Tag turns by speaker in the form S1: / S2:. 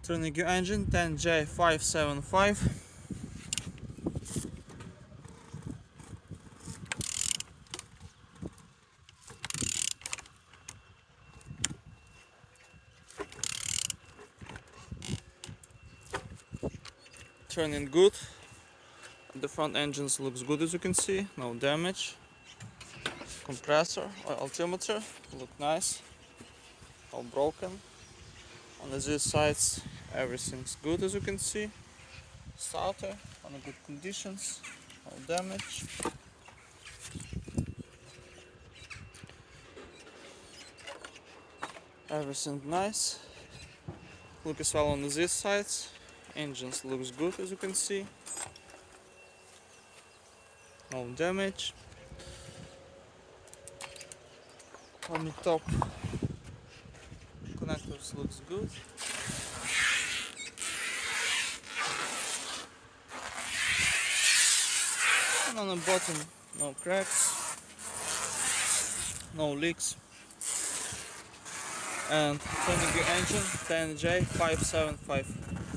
S1: Turning your engine 10J575. Turning good. The front engines looks good, as you can see, no damage. Compressor or altimeter look nice, all broken. On these sides everything's good, as you can see. Starter on good conditions, no damage. Everything nice. Look as well on these sides. Engines looks good, as you can see. No damage. On the top connectors looks good. And on the bottom, no cracks, no leaks. And turning your engine 10J575.